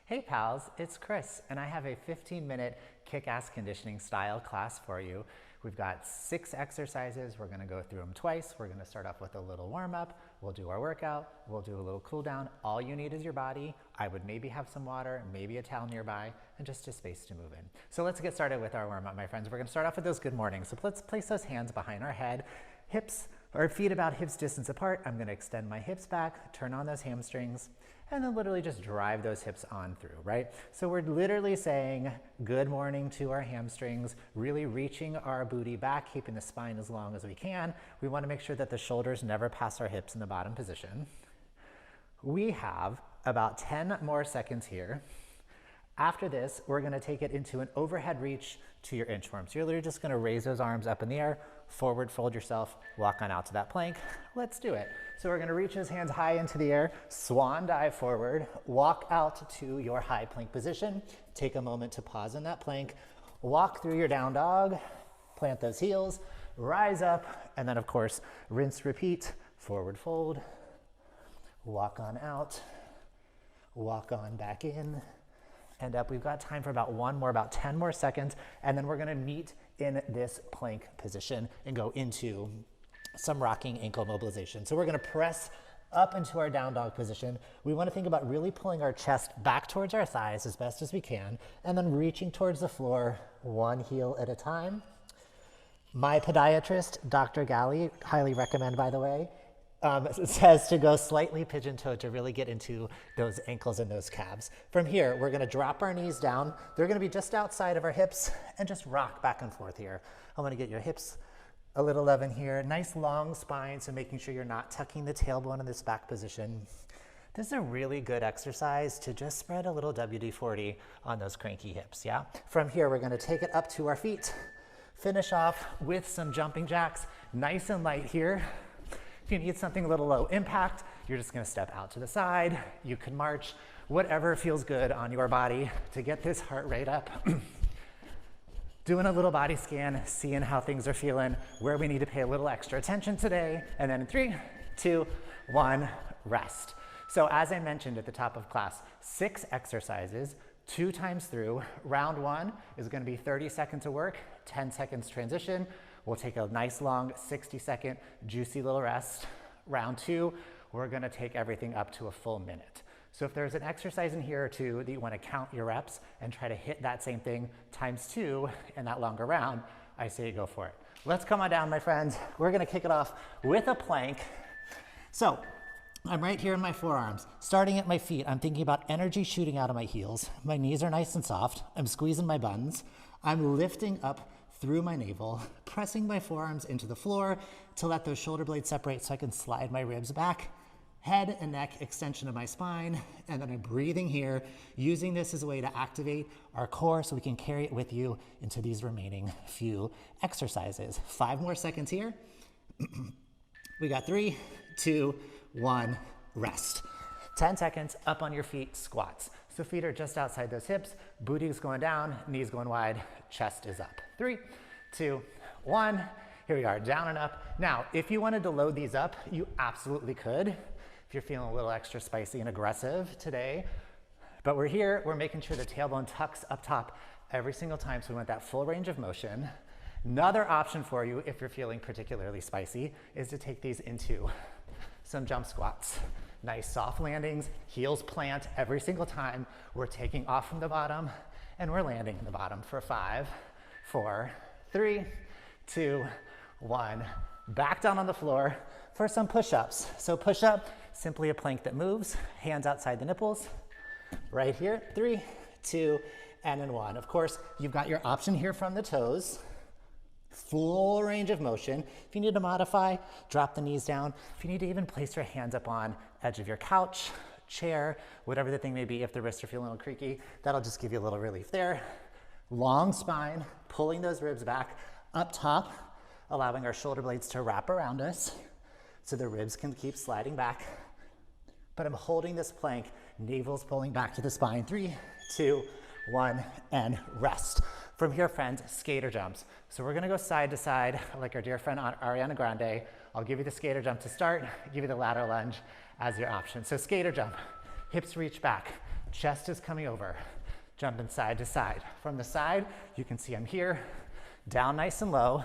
Hey pals, it's Chris, and I have a 15-minute kick-ass conditioning style class for you. We've got 6 exercises. We're gonna go through them twice. We're gonna start off with a little warm-up. We'll do our workout. We'll do a little cool down. All you need is your body. I would maybe have some water, maybe a towel nearby, and just a space to move in. So let's get started with our warm-up, my friends. We're gonna start off with those good mornings. So let's place those hands behind our head, hips or feet about hips distance apart. I'm gonna extend my hips back, turn on those hamstrings, and then literally just drive those hips on through, right? So we're literally saying good morning to our hamstrings, really reaching our booty back, keeping the spine as long as we can. We want to make sure that the shoulders never pass our hips in the bottom position. We have about 10 more seconds here. After this, we're gonna take it into an overhead reach to your inchworm. So you're literally just gonna raise those arms up in the air, forward fold yourself, walk on out to that plank. Let's do it. So we're gonna reach those hands high into the air, swan dive forward, walk out to your high plank position. Take a moment to pause in that plank, walk through your down dog, plant those heels, rise up, and then of course, rinse, repeat, forward fold, walk on out, walk on back in, and up. We've got time for about 10 more seconds, and then we're gonna meet in this plank position and go into some rocking ankle mobilization. So we're gonna press up into our down dog position. We wanna think about really pulling our chest back towards our thighs as best as we can, and then reaching towards the floor, one heel at a time. My podiatrist, Dr. Galley, highly recommend, by the way, says to go slightly pigeon-toed to really get into those ankles and those calves. From here, we're gonna drop our knees down. They're gonna be just outside of our hips and just rock back and forth here. I wanna get your hips a little level here. Nice long spine, so making sure you're not tucking the tailbone in this back position. This is a really good exercise to just spread a little WD-40 on those cranky hips, yeah? From here, we're gonna take it up to our feet, finish off with some jumping jacks, nice and light here. If you need something a little low impact, you're just gonna step out to the side. You can march, whatever feels good on your body to get this heart rate up. Doing a little body scan, seeing how things are feeling, where we need to pay a little extra attention today. And then 3, 2, 1, rest. So as I mentioned at the top of class, 6 exercises, 2 times through. Round 1 is gonna be 30 seconds of work, 10 seconds transition. We'll take a nice long 60-second juicy little rest. Round 2, we're gonna take everything up to a full minute. So if there's an exercise in here or two that you wanna count your reps and try to hit that same thing times 2 in that longer round, I say go for it. Let's come on down, my friends. We're gonna kick it off with a plank. So I'm right here in my forearms. Starting at my feet, I'm thinking about energy shooting out of my heels. My knees are nice and soft. I'm squeezing my buns. I'm lifting up through my navel, pressing my forearms into the floor to let those shoulder blades separate so I can slide my ribs back. Head and neck extension of my spine, and then I'm breathing here, using this as a way to activate our core so we can carry it with you into these remaining few exercises. 5 more seconds here. We got 3, 2, 1, rest. 10 seconds, up on your feet, squats. So feet are just outside those hips, booty is going down, knees going wide, chest is up. 3, 2, 1, here we are, down and up. Now, if you wanted to load these up, you absolutely could. If you're feeling a little extra spicy and aggressive today, but we're here, we're making sure the tailbone tucks up top every single time, so we want that full range of motion. Another option for you, if you're feeling particularly spicy, is to take these into some jump squats. Nice soft landings, heels plant every single time. We're taking off from the bottom and we're landing in the bottom for 5, 4, 3, 2, 1. Back down on the floor for some push-ups. So push-up, simply a plank that moves, hands outside the nipples. Right here, 3, 2, and then 1. Of course, you've got your option here from the toes. Full range of motion. If you need to modify, drop the knees down. If you need to even place your hands up on edge of your couch, chair, whatever the thing may be, if the wrists are feeling a little creaky, that'll just give you a little relief there. Long spine, pulling those ribs back up top, allowing our shoulder blades to wrap around us so the ribs can keep sliding back. But I'm holding this plank, navel's pulling back to the spine. 3, 2, 1, and rest. From here, friends, skater jumps. So we're gonna go side to side like our dear friend Ariana Grande. I'll give you the skater jump to start, give you the lateral lunge as your option. So skater jump, hips reach back, chest is coming over, jumping side to side. From the side, you can see I'm here, down nice and low,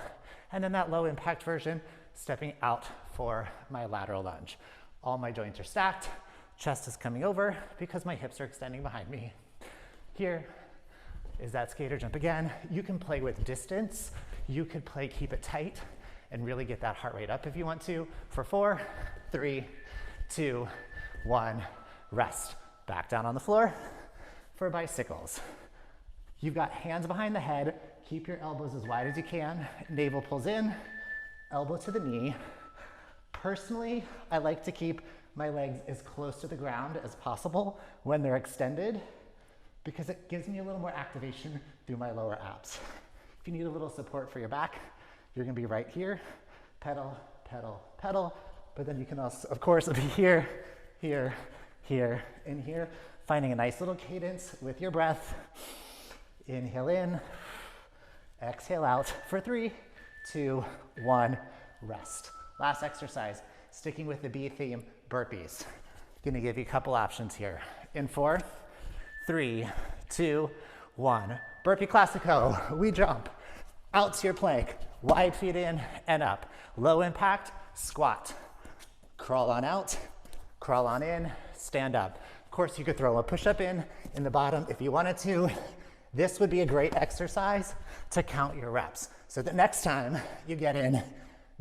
and then that low impact version, stepping out for my lateral lunge. All my joints are stacked, chest is coming over because my hips are extending behind me. Here is that skater jump again. You can play with distance. You could play keep it tight and really get that heart rate up if you want to. For 4, 3, 2, 1, rest. Back down on the floor for bicycles. You've got hands behind the head. Keep your elbows as wide as you can. Navel pulls in, elbow to the knee. Personally, I like to keep my legs as close to the ground as possible when they're extended because it gives me a little more activation through my lower abs. If you need a little support for your back, you're gonna be right here. Pedal, pedal, pedal. But then you can also, of course, be here, here, here, and here. Finding a nice little cadence with your breath. Inhale in, exhale out for 3, 2, 1, rest. Last exercise, sticking with the B theme, burpees. Gonna give you a couple options here. In 4, 3, 2, 1. Burpee classico, we jump out to your plank, wide feet in and up. Low impact, squat. Crawl on out, crawl on in, stand up. Of course, you could throw a push-up in the bottom if you wanted to. This would be a great exercise to count your reps. So the next time you get in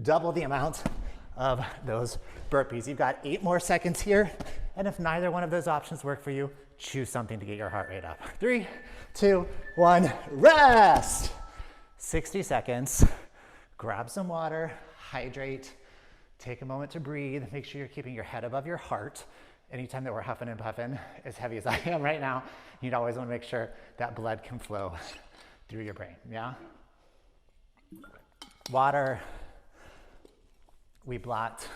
double the amount of those burpees. You've got 8 more seconds here. And if neither one of those options work for you, choose something to get your heart rate up. 3, 2, 1, rest. 60 seconds. Grab some water, hydrate, take a moment to breathe. Make sure you're keeping your head above your heart. Anytime that we're huffing and puffing, as heavy as I am right now, you'd always want to make sure that blood can flow through your brain, yeah? Water, we blot,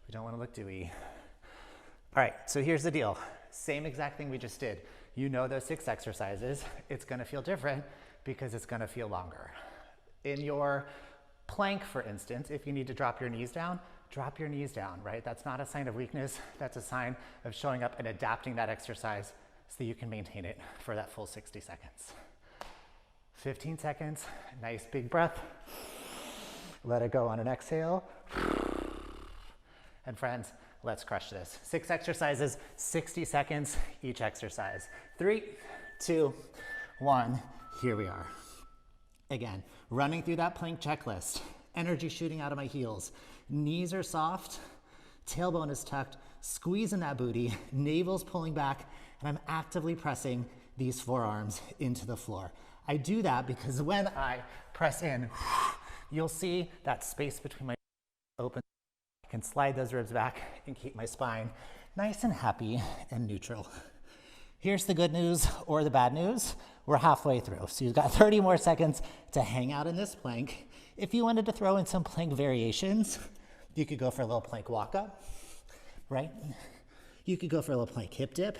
we don't want to look dewy. All right, so here's the deal. Same exact thing we just did. You know those 6 exercises. It's going to feel different because it's going to feel longer. In your plank, for instance, if you need to drop your knees down, drop your knees down, right? That's not a sign of weakness. That's a sign of showing up and adapting that exercise so that you can maintain it for that full 60 seconds. 15 seconds, nice big breath. Let it go on an exhale. And friends, let's crush this. 6 exercises, 60 seconds each exercise. 3, 2, 1, here we are. Again, running through that plank checklist. Energy shooting out of my heels. Knees are soft, tailbone is tucked, squeezing that booty, navel's pulling back, and I'm actively pressing these forearms into the floor. I do that because when I press in, you'll see that space between my open. I can slide those ribs back and keep my spine nice and happy and neutral. Here's the good news or the bad news. We're halfway through. So you've got 30 more seconds to hang out in this plank. If you wanted to throw in some plank variations, you could go for a little plank walk up, right? You could go for a little plank hip dip.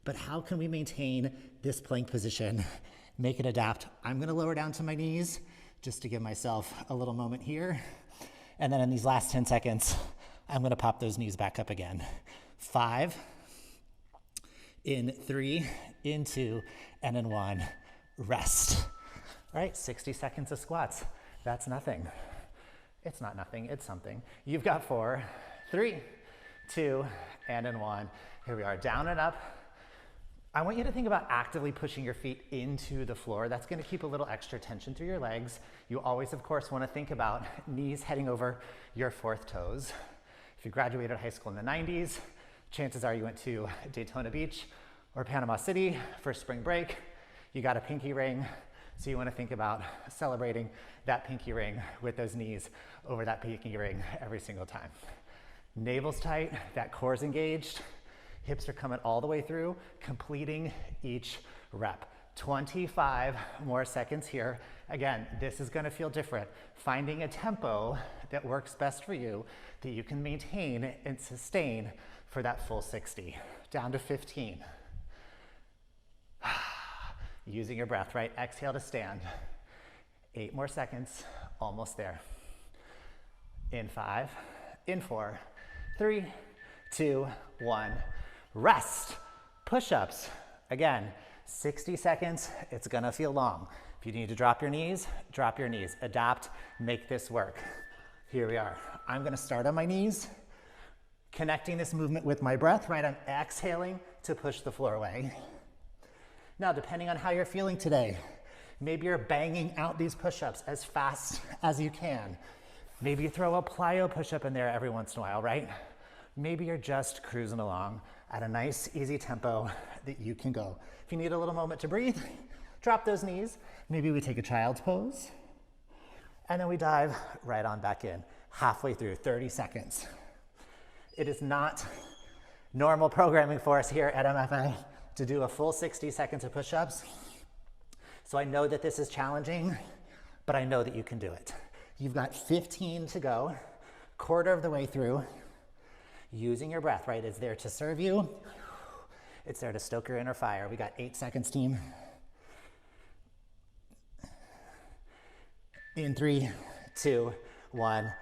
But how can we maintain this plank position? Make it adapt. I'm gonna lower down to my knees just to give myself a little moment here. And then in these last 10 seconds, I'm gonna pop those knees back up again. 5, in 3, in 2, and in 1, rest. All right, 60 seconds of squats. That's nothing. It's not nothing, it's something. You've got 4, 3, 2, and in 1. Here we are, down and up. I want you to think about actively pushing your feet into the floor. That's gonna keep a little extra tension through your legs. You always, of course, wanna think about knees heading over your 4th toes. If you graduated high school in the 90s, chances are you went to Daytona Beach or Panama City for spring break. You got a pinky ring, so you wanna think about celebrating that pinky ring with those knees over that pinky ring every single time. Navel's tight, that core's engaged. Hips are coming all the way through, completing each rep. 25 more seconds here. Again, this is gonna feel different. Finding a tempo that works best for you, that you can maintain and sustain for that full 60. Down to 15. Using your breath, right? Exhale to stand. 8 more seconds, almost there. In 5, in 4, 3, 2, 1. Rest. Push-ups, again, 60 seconds, it's gonna feel long. If you need to drop your knees, drop your knees. Adapt, make this work. Here we are. I'm gonna start on my knees, connecting this movement with my breath, right? I'm exhaling to push the floor away. Now, depending on how you're feeling today, maybe you're banging out these push-ups as fast as you can. Maybe you throw a plyo push-up in there every once in a while, right? Maybe you're just cruising along at a nice, easy tempo that you can go. If you need a little moment to breathe, drop those knees. Maybe we take a child's pose, and then we dive right on back in, halfway through, 30 seconds. It is not normal programming for us here at MFA to do a full 60 seconds of push-ups. So I know that this is challenging, but I know that you can do it. You've got 15 to go, quarter of the way through. Using your breath, right? It's there to serve you. It's there to stoke your inner fire. We got 8 seconds, team. In 3, 2, 1.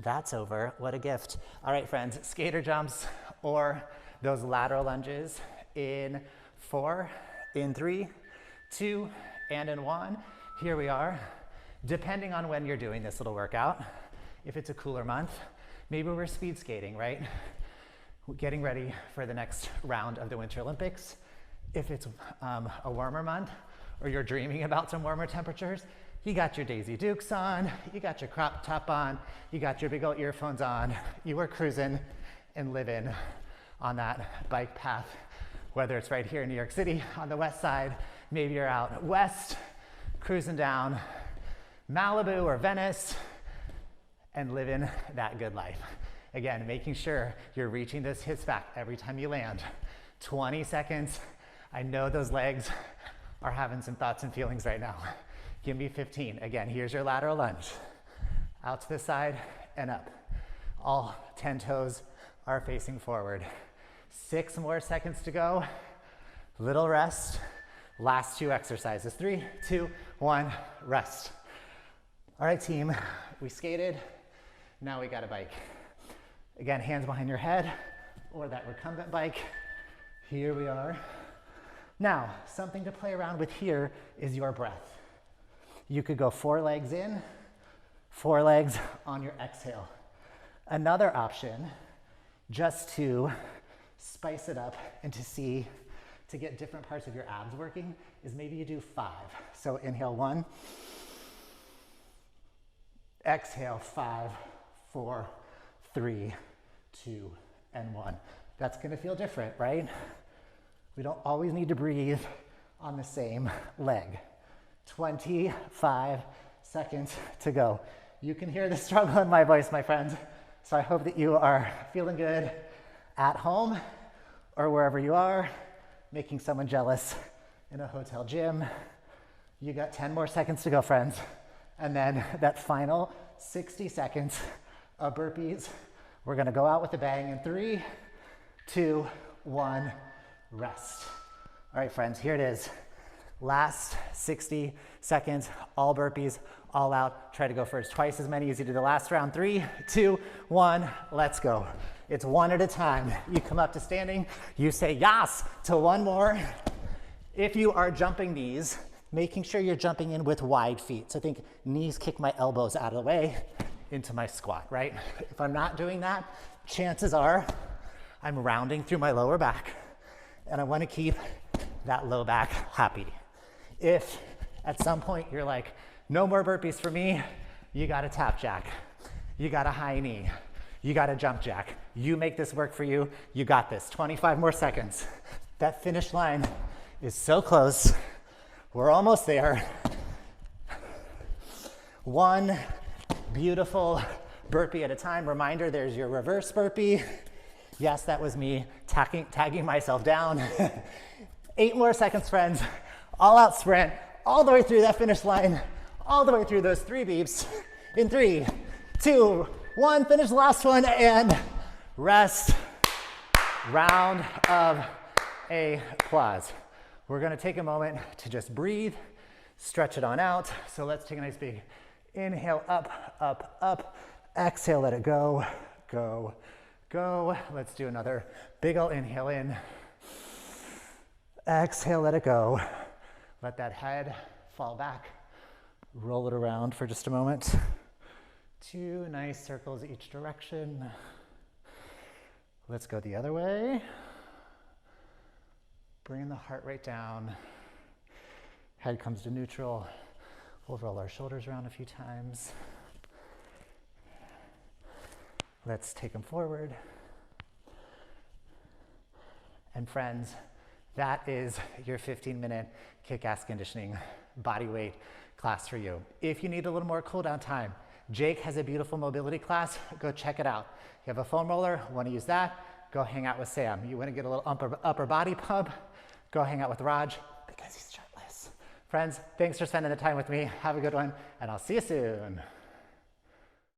That's over. What a gift. All right, friends, skater jumps or those lateral lunges in 4, in 3, 2, and in 1. Here we are. Depending on when you're doing this little workout, if it's a cooler month, maybe we're speed skating, right? Getting ready for the next round of the Winter Olympics. If it's a warmer month or you're dreaming about some warmer temperatures, you got your Daisy Dukes on, you got your crop top on, you got your big old earphones on, you were cruising and living on that bike path, whether it's right here in New York City on the west side, maybe you're out west, cruising down Malibu or Venice and living that good life. Again, making sure you're reaching those hips back every time you land. 20 seconds. I know those legs are having some thoughts and feelings right now. Give me 15. Again, here's your lateral lunge. Out to the side and up. All 10 toes are facing forward. 6 more seconds to go. Little rest. Last 2 exercises. 3, 2, 1, rest. All right, team, we skated. Now we got a bike. Again, hands behind your head or that recumbent bike. Here we are. Now, something to play around with here is your breath. You could go 4 legs in, 4 legs on your exhale. Another option, just to spice it up and to get different parts of your abs working, is maybe you do 5. So inhale 1, exhale 5, 4, 3, 2, and 1. That's gonna feel different, right? We don't always need to breathe on the same leg. 25 seconds to go. You can hear the struggle in my voice, my friends. So I hope that you are feeling good at home or wherever you are, making someone jealous in a hotel gym. You got 10 more seconds to go, friends. And then that final 60 seconds of burpees. We're gonna go out with a bang in 3, 2, 1, rest. All right, friends, here it is. Last 60 seconds, all burpees, all out. Try to go for twice as many as you did the last round. 3, 2, 1, let's go. It's one at a time. You come up to standing, you say yas to 1 more. If you are jumping these, making sure you're jumping in with wide feet. So think knees kick my elbows out of the way into my squat, right? If I'm not doing that, chances are I'm rounding through my lower back and I wanna keep that low back happy. If at some point you're like, no more burpees for me, you got a tap jack, you got a high knee, you got a jump jack. You make this work for you, you got this. 25 more seconds. That finish line is so close. We're almost there. 1 beautiful burpee at a time. Reminder, there's your reverse burpee. Yes, that was me tagging myself down. 8 more seconds, friends. All out sprint, all the way through that finish line, all the way through those 3 beeps. In 3, 2, 1, finish the last one and rest. Round of applause. We're gonna take a moment to just breathe, stretch it on out. So let's take a nice big inhale, up, up, up. Exhale, let it go, go, go. Let's do another big ol' inhale in. Exhale, let it go. Let that head fall back. Roll it around for just a moment. 2 nice circles each direction. Let's go the other way. Bring the heart rate down. Head comes to neutral. We'll roll our shoulders around a few times. Let's take them forward. And friends, that is your 15-minute kick-ass conditioning body weight class for you. If you need a little more cool down time, Jake has a beautiful mobility class. Go check it out. You have a foam roller, want to use that, go hang out with Sam. You want to get a little upper body pump, go hang out with Raj because he's shirtless. Friends, thanks for spending the time with me. Have a good one, and I'll see you soon.